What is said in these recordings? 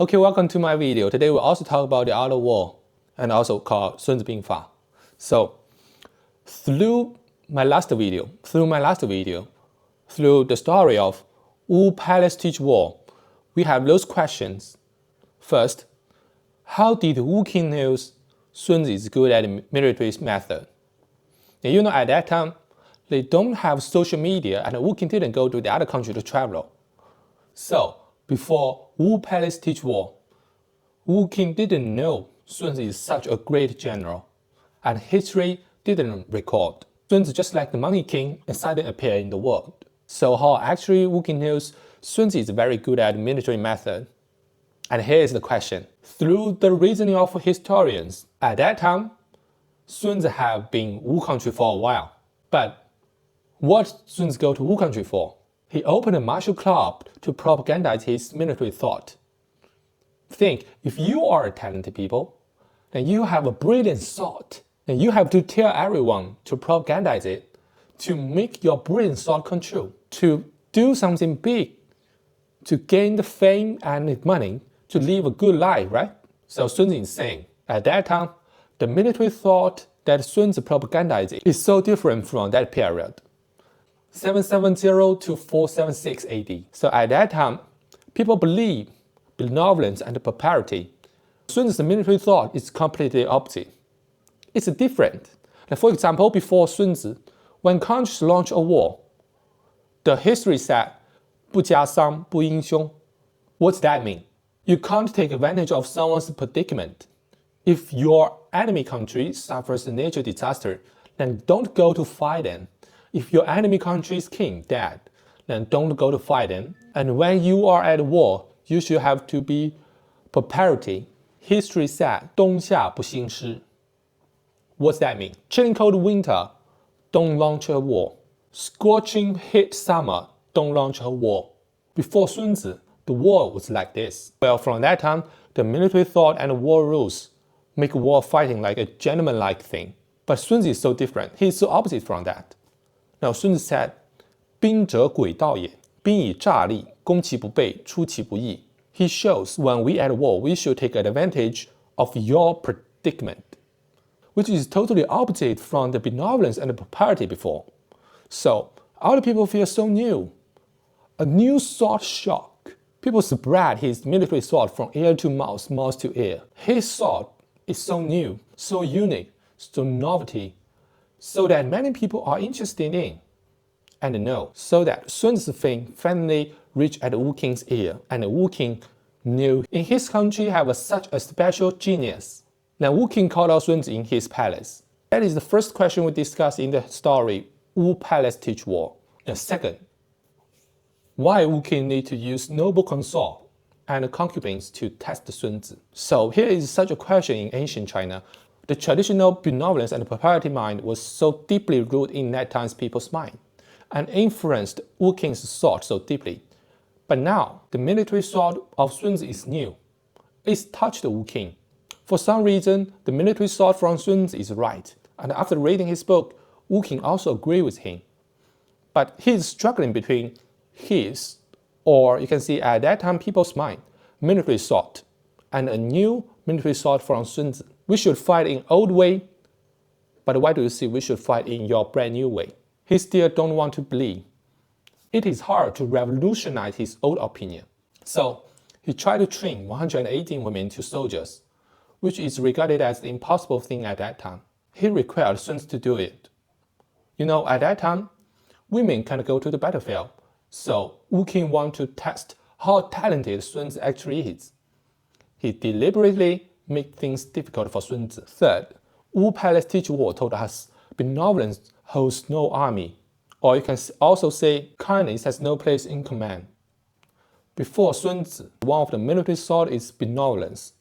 Okay, welcome to my video. Today we'll also talk about the Art of War, and also called Sun Tzu Bing Fa. So, through my last video, through the story of Wu Palace teach war, we have those questions. First, how did Wu King know Sun Tzu is good at military method? And at that time, they don't have social media, and Wu King didn't go to the other country to travel. So, before Wu Palace teach war, Wu King didn't know Sun Tzu is such a great general, and history didn't record. Sun Tzu just like the Monkey King and suddenly appear in the world. So how actually Wu King knows Sun Tzu is very good at military method? And here is the question. Through the reasoning of historians, at that time, Sun Tzu have been Wu country for a while. But what Sun Tzu go to Wu country for? He opened a martial club to propagandize his military thought. Think, if you are a talented people, then you have a brilliant thought, then you have to tell everyone to propagandize it, to make your brilliant thought come true, to do something big, to gain the fame and the money, to live a good life, right? So Sun Tzu is saying, at that time, the military thought that Sun Tzu propagandized is so different from that period. 770 to 476 AD. So at that time, people believe benevolence and prosperity. Sun Tzu's military thought is completely opposite. It's different. For example, before Sun Tzu, when countries launch a war, the history said, 不加伤,不英雄. What's that mean? You can't take advantage of someone's predicament. If your enemy country suffers a natural disaster, then don't go to fight them. If your enemy country's king dead, then don't go to fight them. And when you are at war, you should have to be prosperity. History said, 冬夏不兴师. What's that mean? Chilling cold winter, don't launch a war. Scorching heat summer, don't launch a war. Before Sun Tzu, the war was like this. Well, from that time, the military thought and war rules make war fighting like a gentleman-like thing. But Sun Tzu is so different. He is so opposite from that. Now Sun Tzu said, 兵者诡道也，兵以诈立，攻其不备，出其不意. He shows when we at war, we should take advantage of your predicament, which is totally opposite from the benevolence and the prosperity before. So, other people feel so new. A new thought shock. People spread his military thought from ear to mouth, mouth to ear. His thought is so new, so unique, so novelty, so that many people are interested in and know, so that Sun Tzu's fame finally reached at Wu King's ear, and Wu King knew in his country have such a special genius. Then Wu King called out Sun Tzu in his palace. That is the first question we discuss in the story, Wu Palace teach war. The second, why Wu King need to use noble consort and concubines to test Sun Tzu? So here is such a question in ancient China. The traditional benevolence and prosperity mind was so deeply rooted in that time's people's mind and influenced Wu King's thought so deeply. But now, the military thought of Sun Tzu is new. It's touched Wu King. For some reason, the military thought from Sun Tzu is right, and after reading his book, Wu King also agrees with him. But he is struggling between his, or you can see at that time people's mind, military thought, and a new military thought from Sun Tzu. We should fight in old way, but why do you see we should fight in your brand new way? He still don't want to believe. It is hard to revolutionize his old opinion. So he tried to train 118 women to soldiers, which is regarded as the impossible thing at that time. He required Sun Tzu to do it. At that time, women can't go to the battlefield. So Wu King wanted to test how talented Sun Tzu actually is. He deliberately made things difficult for Sun Tzu. Third, Wu Palace teach war told us benevolence holds no army. Or you can also say kindness has no place in command. Before Sun Tzu, one of the military thought is benevolence.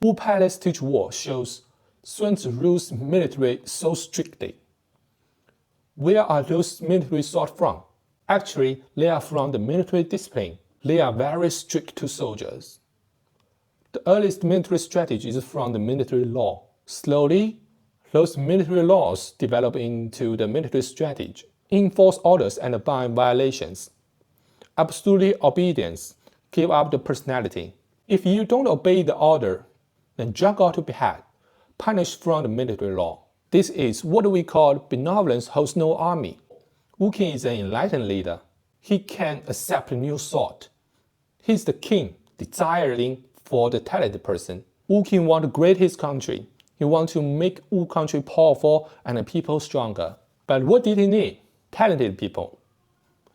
Wu Palace teach war shows Sun Tzu rules military so strictly. Where are those military thought from? Actually, they are from the military discipline. They are very strict to soldiers. The earliest military strategy is from the military law. Slowly, those military laws develop into the military strategy. Enforce orders and bind violations. Absolute obedience, give up the personality. If you don't obey the order, then drag out to behead, punished from the military law. This is what we call benevolence holds no army. Wu Qin is an enlightened leader. He can accept a new thought. He's the king, desiring for the talented person. Wu Qin wants to create his country. He wants to make Wu country powerful and the people stronger. But what did he need? Talented people.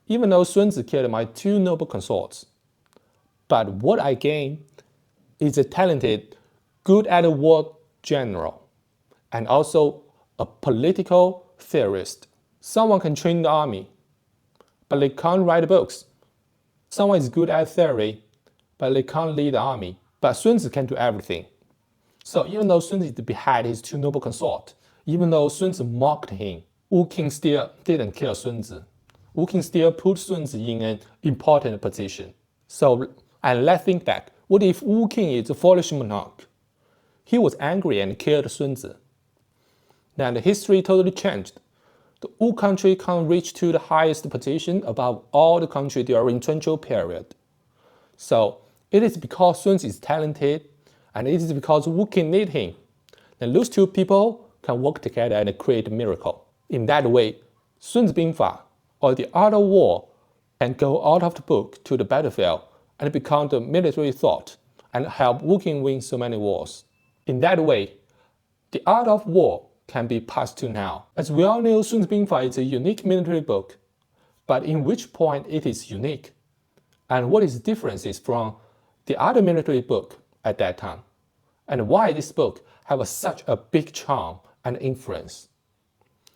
Even though Sun Tzu killed my 2 noble consorts. But what I gain is a talented, good at war general, and also a political theorist. Someone can train the army, but they can't write books. Someone is good at theory, but they can't lead the army. But Sun Tzu can do everything. So even though Sun Tzu beheaded his 2 noble consorts, even though Sun Tzu mocked him, Wu Qin still didn't kill Sun Tzu. Wu Qin still put Sun Tzu in an important position. And let's think back. What if Wu Qin is a foolish monarch? He was angry and killed Sun Tzu. Then the history totally changed. The Wu country can reach to the highest position above all the country during Chunzhou period. So it is because Sun Tzu is talented, and it is because Wu Qin need him. Then those 2 people can work together and create a miracle. In that way, Sun Tzu Bingfa, or the art of war, can go out of the book to the battlefield and become the military thought and help Wu Qin win so many wars. In that way, the art of war can be passed to now. As we all know, Sun Tzu Bingfa is a unique military book, but in which point it is unique? And what is the differences from the other military book at that time? And why this book have such a big charm and influence?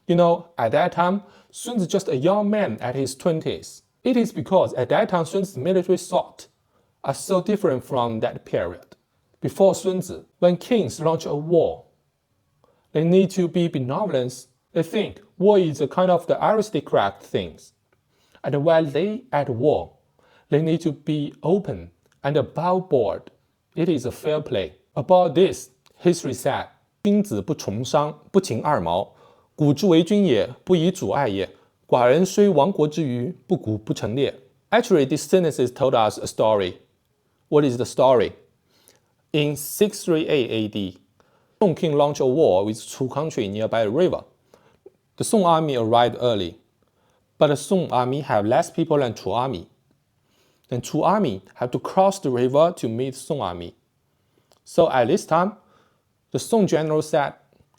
You know, at that time, Sun Tzu is just a young man at his 20s. It is because at that time Sun Tzu's military thought are so different from that period. Before Sun Tzu, when kings launch a war, they need to be benevolent. They think war is a kind of the aristocrat things. And while they at war, they need to be open and above board. It is a fair play. About this, history said, 君子不崇商，不勤二毛，古之为君也，不以主爱也。寡人虽亡国之余，不鼓不成列. Actually, these sentences told us a story. What is the story? In 638 AD, Song king launched a war with Chu country nearby a river. The Song army arrived early, but the Song army have less people than Chu army. Then Chu army had to cross the river to meet Song army. So at this time, the Song general said,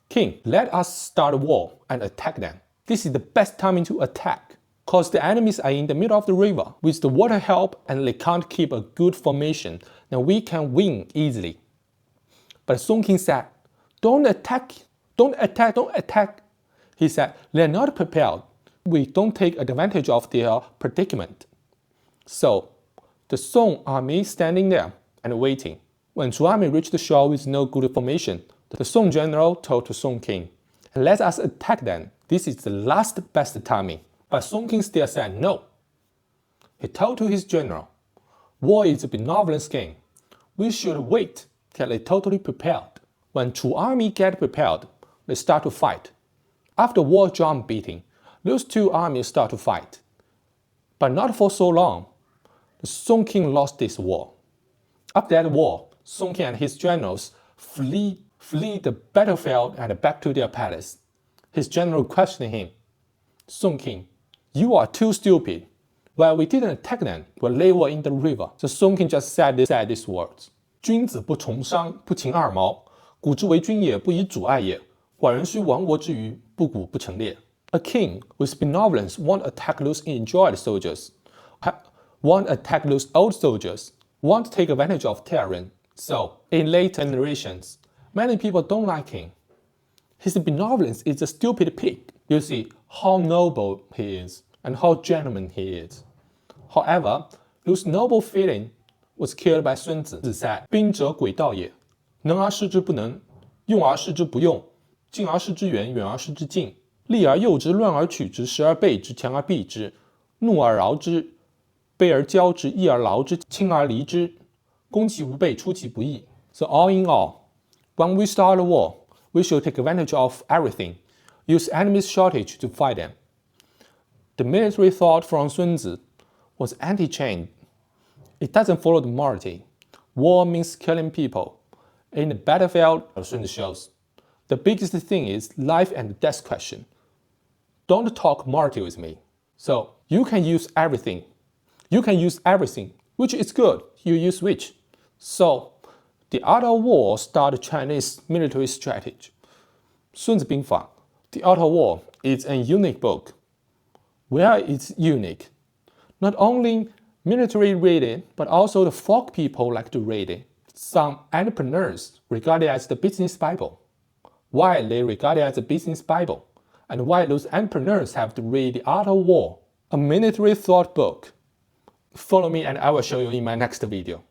King, let us start a war and attack them. This is the best timing to attack, because the enemies are in the middle of the river. With the water help and they can't keep a good formation, then we can win easily. But Song king said, don't attack. He said, they're not prepared. We don't take advantage of their predicament. So, the Song army standing there and waiting. When Chu army reached the shore with no good formation, the Song general told the Song king, let us attack them. This is the last best timing. But Song king still said no. He told to his general, war is a benevolent game. We should wait till they're totally prepared. When Chu army get prepared, they start to fight. After war drum beating, those 2 armies start to fight. But not for so long. The Song king lost this war. After that war, Song king and his generals flee the battlefield and back to their palace. His general questioned him, Song king, you are too stupid. Well, we didn't attack them when they were in the river. So Song king just said these words. 君子不崇商，不勤二毛，古之为君也，不以主爱也。寡人虽亡国之余，不鼓不成列. A king with benevolence won't attack those enjoyed soldiers, won't attack those old soldiers, won't take advantage of tyrant. So, in late generations, many people don't like him. His benevolence is a stupid pig. You see how noble he is and how gentleman he is. However, those noble feeling was killed by Sun Tzu. He said, 兵者诡道也，能而示之不能，用而示之不用，近而示之远，远而示之近，利而诱之，乱而取之，时而备之，强而避之，怒而饶之，卑而骄之，义而劳之，轻而离之，攻其无备，出其不意. So all in all, when we start a war, we should take advantage of everything, use enemy's shortage to fight them. The military thought from Sun Tzu was anti-chain. It doesn't follow the morality. war means killing people. In the battlefield, Sun Tzu shows, the biggest thing is life and death question. Don't talk martyr with me. So you can use everything. You can use everything. Which is good? You use which? So The Art of War started Chinese military strategy. 孙子兵法, The Art of War is a unique book. Where it's unique? Not only military read it, but also the folk people like to read it. Some entrepreneurs regard it as the business Bible. Why they regard it as a business Bible? And why those entrepreneurs have to read The Art of War, a military thought book? Follow me and I will show you in my next video.